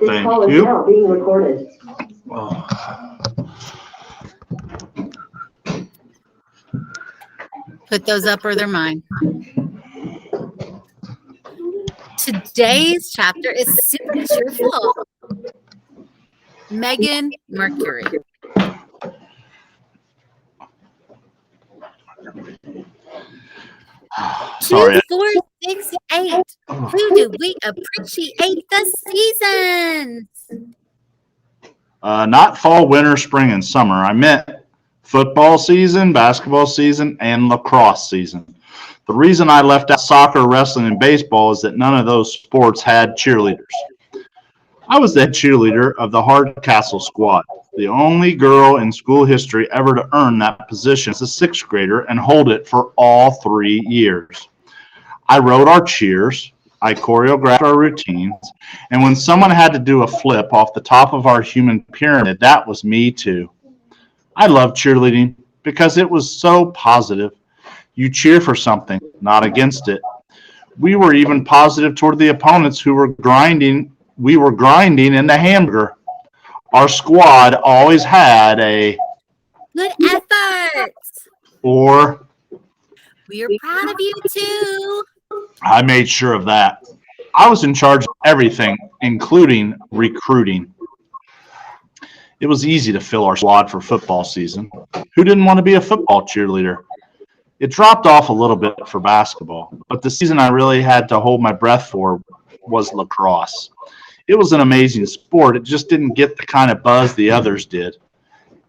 This call is now being recorded. Oh. Put those up or they're mine. Today's chapter is super cheerful. Megan Mercury. Sorry. 2, 4, 6, 8. Who do we appreciate the seasons? Not fall, winter, spring, and summer. I meant football season, basketball season, and lacrosse season. The reason I left out soccer, wrestling, and baseball is that none of those sports had cheerleaders. I was the head cheerleader of the Hardcastle squad, the only girl in school history ever to earn that position as a sixth grader and hold it for all 3 years. I wrote our cheers, I choreographed our routines, and when someone had to do a flip off the top of our human pyramid, that was me too. I loved cheerleading because it was so positive. You cheer for something, not against it. We were even positive toward the opponents who were grinding. We were grinding in the hamburger. Our squad always had a good efforts. Or we are proud of you too. I made sure of that. I was in charge of everything, including recruiting. It was easy to fill our squad for football season. Who didn't want to be a football cheerleader? It dropped off a little bit for basketball, but the season I really had to hold my breath for was lacrosse. It was an amazing sport. It just didn't get the kind of buzz the others did.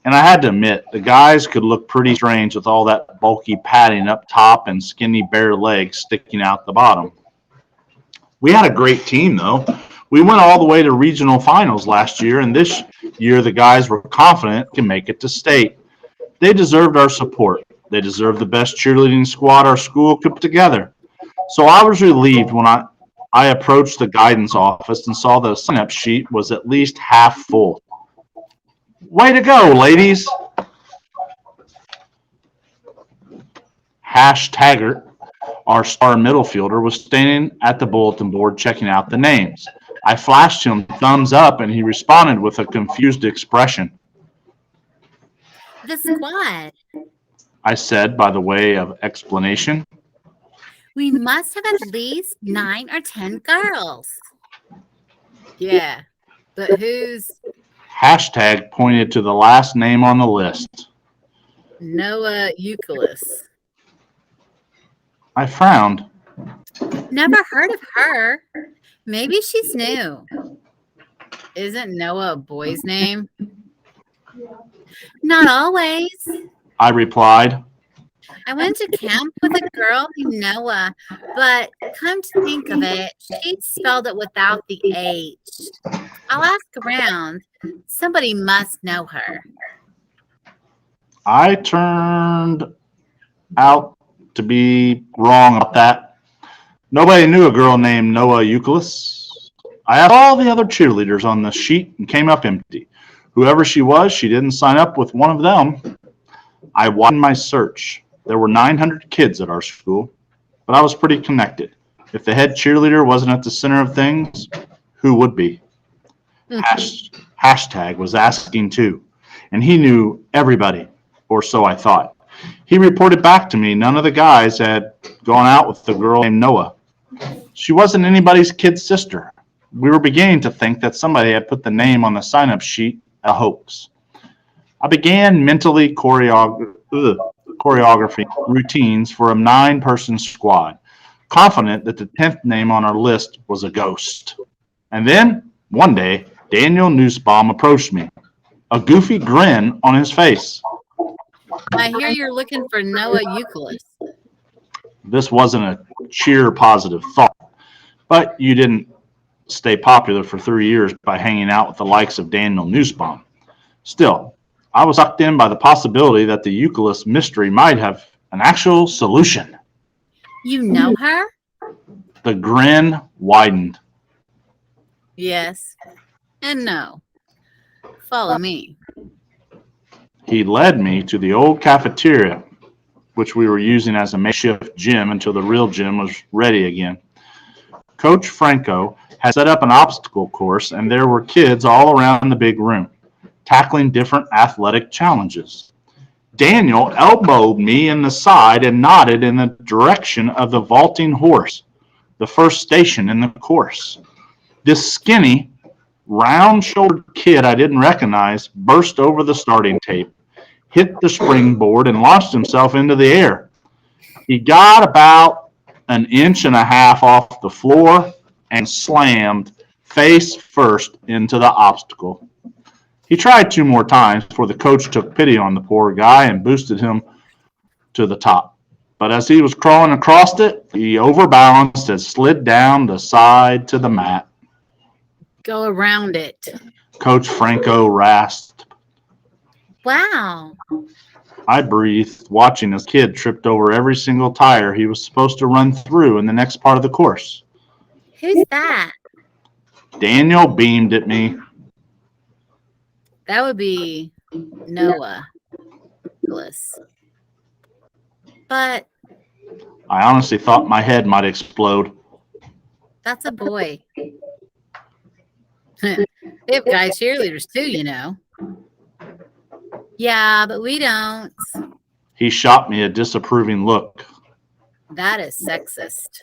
And I had to admit, the guys could look pretty strange with all that bulky padding up top and skinny bare legs sticking out the bottom. We had a great team, though. We went all the way to regional finals last year, and this year the guys were confident can make it to state. They deserved our support. They deserved the best cheerleading squad our school could put together. So I was relieved when I approached the guidance office and saw the sign-up sheet was at least half full. Way to go, ladies. Taggart, our star middle fielder, was standing at the bulletin board checking out the names. I flashed him thumbs up, and he responded with a confused expression. The squad, I said by the way of explanation. We must have at least 9 or 10 girls. Yeah, but who's... Hashtag pointed to the last name on the list. Noah Euclid. I frowned. Never heard of her. Maybe she's new. Isn't Noah a boy's name? Not always. I replied. I went to camp with a girl named Noah, but come to think of it, she spelled it without the H. I'll ask around. Somebody must know her. I turned out to be wrong about that. Nobody knew a girl named Noah Euclid. I asked all the other cheerleaders on the sheet and came up empty. Whoever she was, she didn't sign up with one of them. I widened my search. There were 900 kids at our school, but I was pretty connected. If the head cheerleader wasn't at the center of things, who would be? Hashtag was asking too, and he knew everybody, or so I thought. He reported back to me none of the guys had gone out with the girl named Noah. She wasn't anybody's kid's sister. We were beginning to think that somebody had put the name on the sign-up sheet, a hoax. I began mentally choreographing routines for a 9-person squad, confident that the 10th name on our list was a ghost. And then, one day, Daniel Nussbaum approached me, a goofy grin on his face. I hear you're looking for Noah Euclid. This wasn't a cheer positive thought, but you didn't stay popular for 3 years by hanging out with the likes of Daniel Nussbaum. Still, I was sucked in by the possibility that the Euclid mystery might have an actual solution. You know her? The grin widened. Yes and no. Follow me. He led me to the old cafeteria, which we were using as a makeshift gym until the real gym was ready again. Coach Franco had set up an obstacle course, and there were kids all around the big room, tackling different athletic challenges. Daniel elbowed me in the side and nodded in the direction of the vaulting horse, the first station in the course. This skinny, round-shouldered kid I didn't recognize burst over the starting tape, hit the springboard, and launched himself into the air. He got about an inch and a half off the floor and slammed face first into the obstacle. He tried 2 more times before the coach took pity on the poor guy and boosted him to the top. But as he was crawling across it, he overbalanced and slid down the side to the mat. Go around it. Coach Franco rasped. Wow. I breathed, watching as the kid tripped over every single tire he was supposed to run through in the next part of the course. Who's that? Daniel beamed at me. That would be Noah. But I honestly thought my head might explode. that's a boy. They have guy cheerleaders too, you know. Yeah, but we don't. He shot me a disapproving look. That is sexist.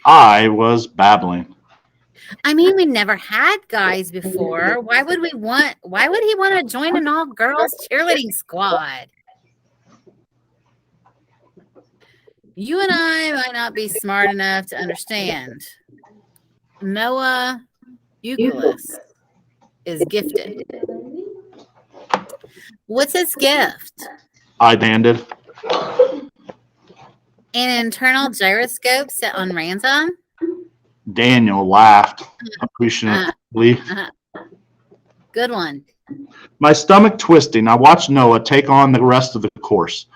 I was babbling. I mean, we never had guys before. Why would he want to join an all-girls cheerleading squad? You and I might not be smart enough to understand. Noah Euclid is gifted. What's his gift? I demanded. An internal gyroscope set on random? Daniel laughed appreciatively. Good one. My stomach twisting, I watched Noah take on the rest of the course.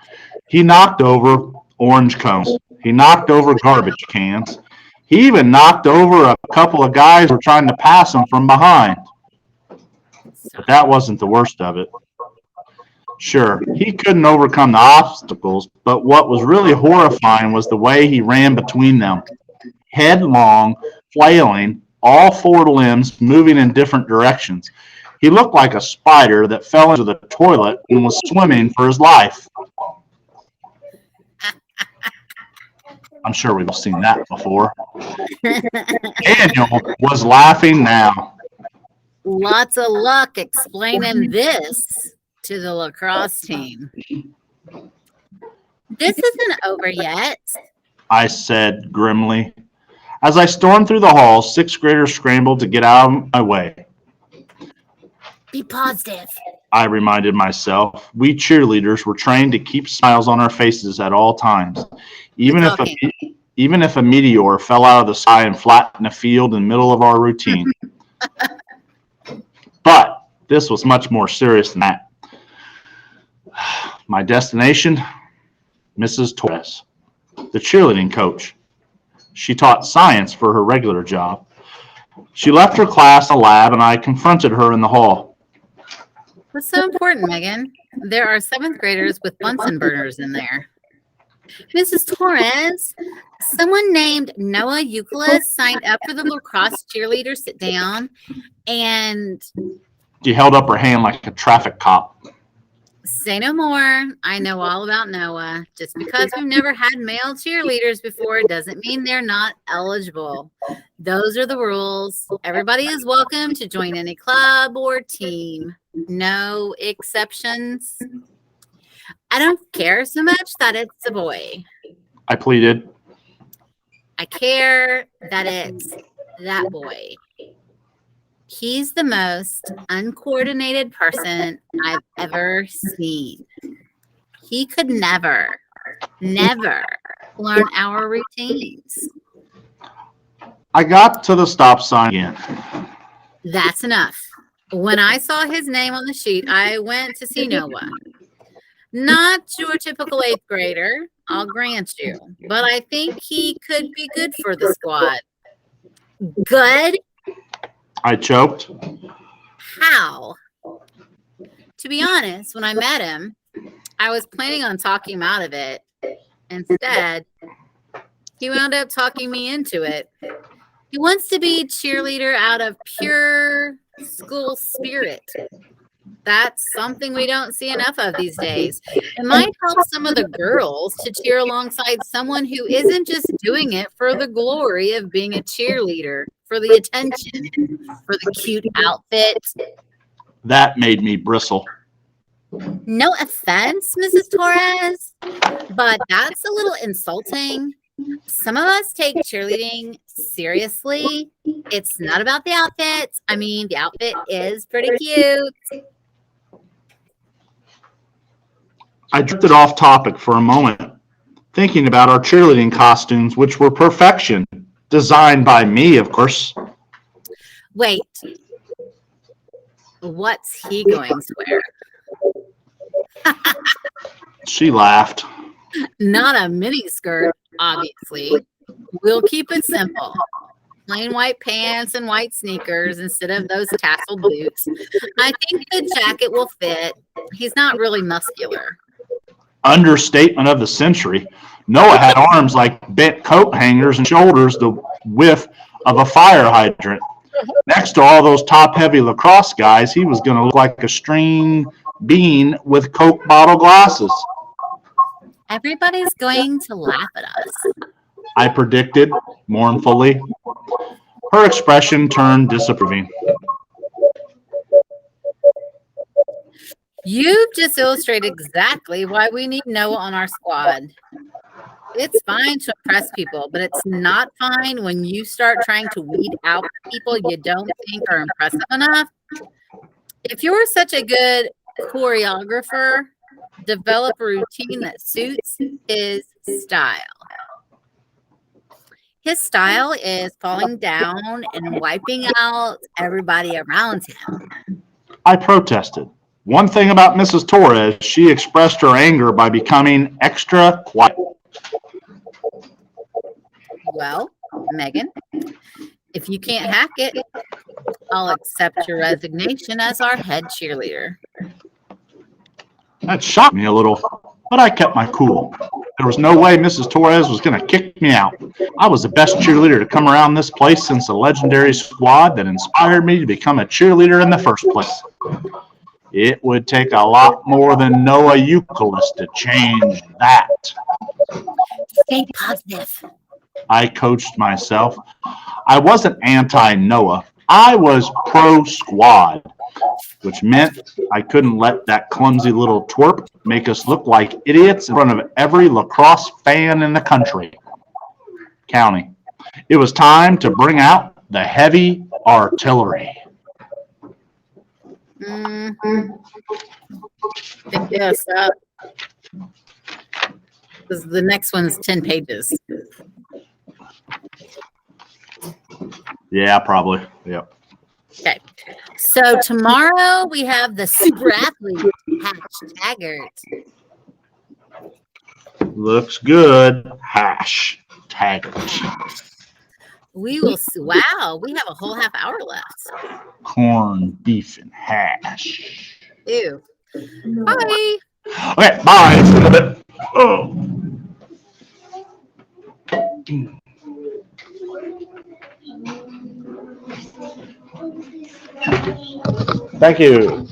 He knocked over orange cones. He knocked over garbage cans. He even knocked over a couple of guys who were trying to pass him from behind. But that wasn't the worst of it. Sure, he couldn't overcome the obstacles, but what was really horrifying was the way he ran between them. Headlong, flailing, all 4 limbs moving in different directions. He looked like a spider that fell into the toilet and was swimming for his life. I'm sure we've all seen that before. Daniel was laughing now. Lots of luck explaining this to the lacrosse team. This isn't over yet, I said grimly. As I stormed through the halls, 6th graders scrambled to get out of my way. Be positive, I reminded myself. We cheerleaders were trained to keep smiles on our faces at all times. Even if a meteor fell out of the sky and flattened a field in the middle of our routine. But this was much more serious than that. My destination, Mrs. Torres, the cheerleading coach. She taught science for her regular job. She left her class in the lab, and I confronted her in the hall. What's so important, Megan? There are 7th graders with Bunsen burners in there. Mrs. Torres, someone named Noah Euclid signed up for the lacrosse cheerleader sit down, and She held up her hand like a traffic cop. say no more. I know all about Noah. Just because we've never had male cheerleaders before doesn't mean they're not eligible. Those are the rules. Everybody is welcome to join any club or team. No exceptions. I don't care so much that it's a boy. I pleaded. I care that it's that boy. He's the most uncoordinated person I've ever seen. He could never learn our routines. I got to the stop sign again. That's enough. When I saw his name on the sheet, I went to see Noah. Not your typical 8th grader, I'll grant you, but I think he could be good for the squad. Good? I choked. How? To be honest, when I met him, I was planning on talking him out of it. Instead, he wound up talking me into it. He wants to be a cheerleader out of pure school spirit. That's something we don't see enough of these days. It might help some of the girls to cheer alongside someone who isn't just doing it for the glory of being a cheerleader, for the attention, for the cute outfit. That made me bristle. No offense, Mrs. Torres, but that's a little insulting. Some of us take cheerleading seriously. It's not about the outfit. I mean, the outfit is pretty cute. I drifted off topic for a moment, thinking about our cheerleading costumes, which were perfection, designed by me, of course. Wait, what's he going to wear? She laughed. Not a mini skirt, obviously. We'll keep it simple. Plain white pants and white sneakers instead of those tasseled boots. I think the jacket will fit. He's not really muscular. Understatement of the century. Noah had arms like bent coat hangers and shoulders the width of a fire hydrant. Next to all those top-heavy lacrosse guys, he was going to look like a string bean with Coke bottle glasses. Everybody's going to laugh at us, I predicted mournfully. Her expression turned disapproving. You've just illustrated exactly why we need Noah on our squad. It's fine to impress people, but it's not fine when you start trying to weed out the people you don't think are impressive enough. If you're such a good choreographer, develop a routine that suits his style. His style is falling down and wiping out everybody around him. I protested. One thing about Mrs. Torres, she expressed her anger by becoming extra quiet. Well, Megan, if you can't hack it, I'll accept your resignation as our head cheerleader. That shocked me a little, but I kept my cool. There was no way Mrs. Torres was going to kick me out. I was the best cheerleader to come around this place since the legendary squad that inspired me to become a cheerleader in the first place. It would take a lot more than Noah Euclid to change that. Stay positive. I coached myself. I wasn't anti-Noah. I was pro-squad, which meant I couldn't let that clumsy little twerp make us look like idiots in front of every lacrosse fan in the county. It was time to bring out the heavy artillery. Pick this up. Because the next one's 10 pages. Yeah, probably. Yep. Okay. So tomorrow we have the super athlete #taggart. Looks good. #taggart. We will wow, we have a whole half hour left. Corn, beef, and hash. Ew. Bye. Okay, bye. It's a little bit. Oh. Thank you.